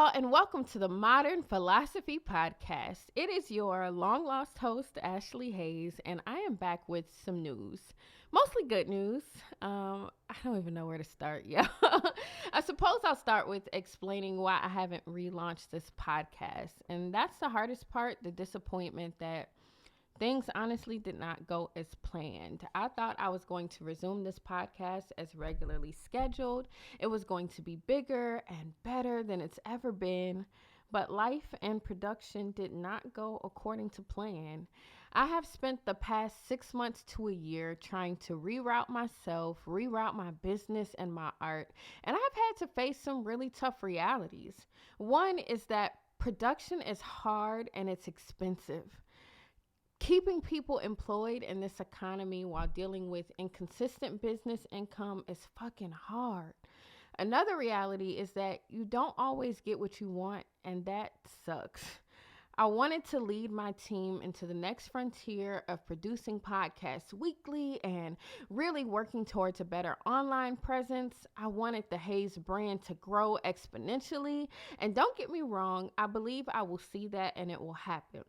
y'all, and welcome to the Moderne Philosophy Podcast. It is your long lost host, Ashlee Haze, and I am back with some news. Mostly good news. I don't even know where to start, y'all. I suppose I'll start with explaining why I haven't relaunched this podcast. And that's the hardest part, the disappointment that things honestly did not go as planned. I thought I was going to resume this podcast as regularly scheduled. It was going to be bigger and better than it's ever been, but life and production did not go according to plan. I have spent the past 6 months to a year trying to reroute myself, reroute my business and my art, and I've had to face some really tough realities. One is that production is hard and it's expensive. Keeping people employed in this economy while dealing with inconsistent business income is fucking hard. Another reality is that you don't always get what you want, and that sucks. I wanted to lead my team into the next frontier of producing podcasts weekly and really working towards a better online presence. I wanted the Haze brand to grow exponentially, and don't get me wrong, I believe I will see that and it will happen.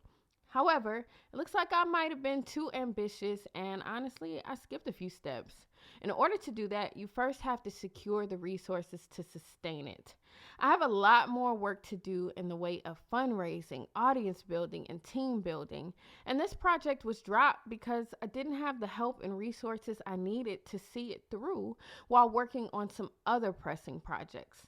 However, it looks like I might have been too ambitious, and honestly, I skipped a few steps. In order to do that, you first have to secure the resources to sustain it. I have a lot more work to do in the way of fundraising, audience building, and team building, and this project was dropped because I didn't have the help and resources I needed to see it through while working on some other pressing projects.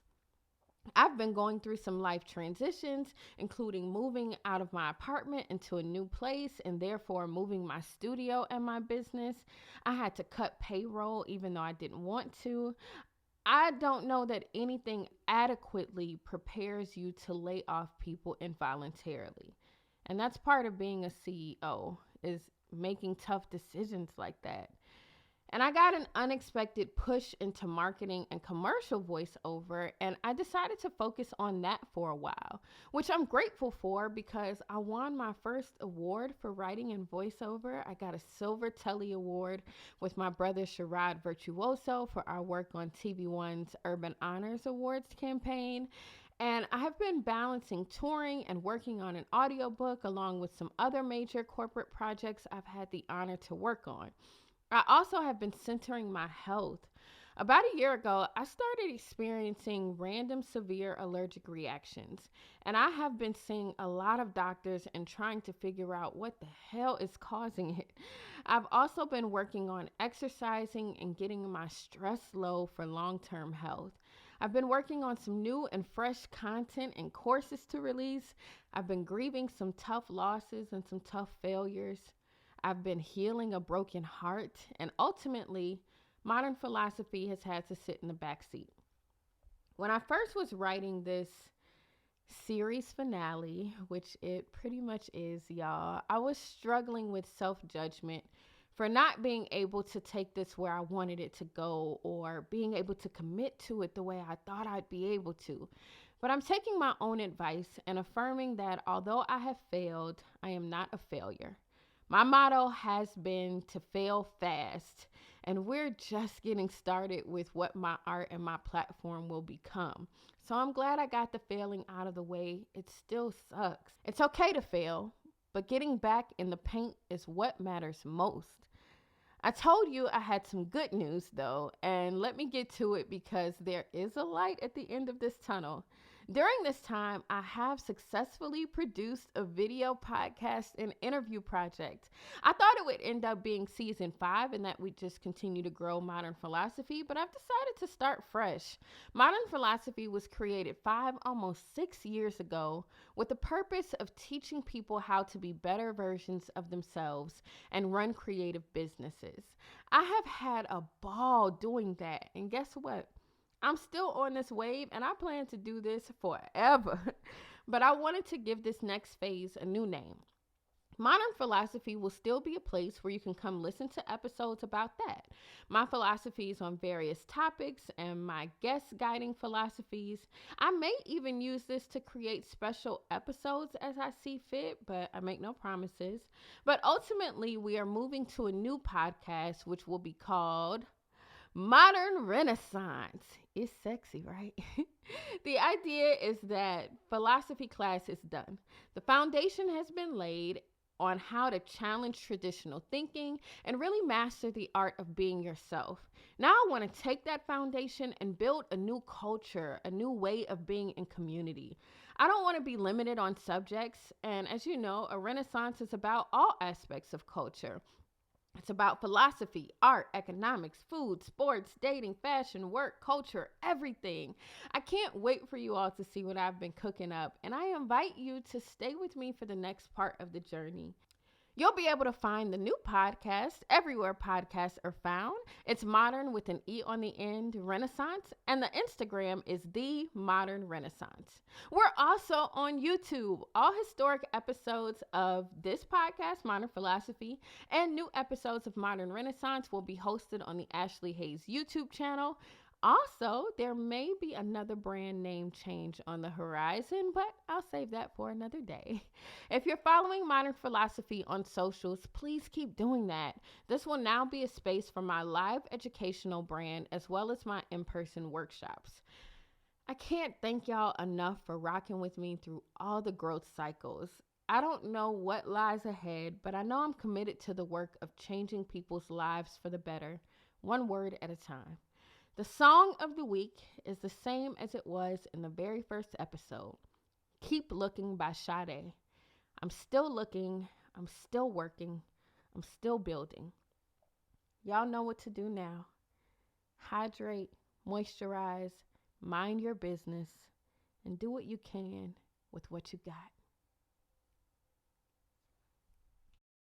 I've been going through some life transitions, including moving out of my apartment into a new place and therefore moving my studio and my business. I had to cut payroll even though I didn't want to. I don't know that anything adequately prepares you to lay off people involuntarily. And that's part of being a CEO, is making tough decisions like that. And I got an unexpected push into marketing and commercial voiceover, and I decided to focus on that for a while, which I'm grateful for because I won my first award for writing and voiceover. I got a Silver Telly Award with my brother Sherrod Virtuoso for our work on TV One's Urban Honors Awards campaign. And I have been balancing touring and working on an audiobook along with some other major corporate projects I've had the honor to work on. I also have been centering my health. About a year ago, I started experiencing random severe allergic reactions, and I have been seeing a lot of doctors and trying to figure out what the hell is causing it. I've also been working on exercising and getting my stress low for long-term health. I've been working on some new and fresh content and courses to release. I've been grieving some tough losses and some tough failures. I've been healing a broken heart, and ultimately, modern philosophy has had to sit in the back seat. When I first was writing this series finale, which it pretty much is, y'all, I was struggling with self-judgment for not being able to take this where I wanted it to go or being able to commit to it the way I thought I'd be able to. But I'm taking my own advice and affirming that although I have failed, I am not a failure. My motto has been to fail fast, and we're just getting started with what my art and my platform will become. So I'm glad I got the failing out of the way. It still sucks. It's okay to fail, but getting back in the paint is what matters most. I told you I had some good news though, and let me get to it because there is a light at the end of this tunnel. During this time, I have successfully produced a video podcast and interview project. I thought it would end up being season 5 and that we'd just continue to grow Modern Philosophy, but I've decided to start fresh. Modern Philosophy was created 5, almost 6 years ago with the purpose of teaching people how to be better versions of themselves and run creative businesses. I have had a ball doing that, and guess what? I'm still on this wave and I plan to do this forever. But I wanted to give this next phase a new name. Modern Philosophy will still be a place where you can come listen to episodes about that. My philosophies on various topics and my guest guiding philosophies. I may even use this to create special episodes as I see fit, but I make no promises. But ultimately, we are moving to a new podcast, which will be called Modern Renaissance. It's sexy, right? The idea is that philosophy class is done. The foundation has been laid on how to challenge traditional thinking and really master the art of being yourself. Now I want to take that foundation and build a new culture, a new way of being in community. I don't want to be limited on subjects, and as you know, a renaissance is about all aspects of culture. It's about philosophy, art, economics, food, sports, dating, fashion, work, culture, everything. I can't wait for you all to see what I've been cooking up, and I invite you to stay with me for the next part of the journey. You'll be able to find the new podcast everywhere podcasts are found. It's Modern with an E on the end, Renaissance, and the Instagram is The Modern Renaissance. We're also on YouTube. All historic episodes of this podcast, Modern Philosophy, and new episodes of Modern Renaissance will be hosted on the Ashlee Haze YouTube channel. Also, there may be another brand name change on the horizon, but I'll save that for another day. If you're following Modern Philosophy on socials, please keep doing that. This will now be a space for my live educational brand as well as my in-person workshops. I can't thank y'all enough for rocking with me through all the growth cycles. I don't know what lies ahead, but I know I'm committed to the work of changing people's lives for the better, one word at a time. The song of the week is the same as it was in the very first episode. Keep Looking by Sade. I'm still looking, I'm still working, I'm still building. Y'all know what to do now. Hydrate, moisturize, mind your business, and do what you can with what you got.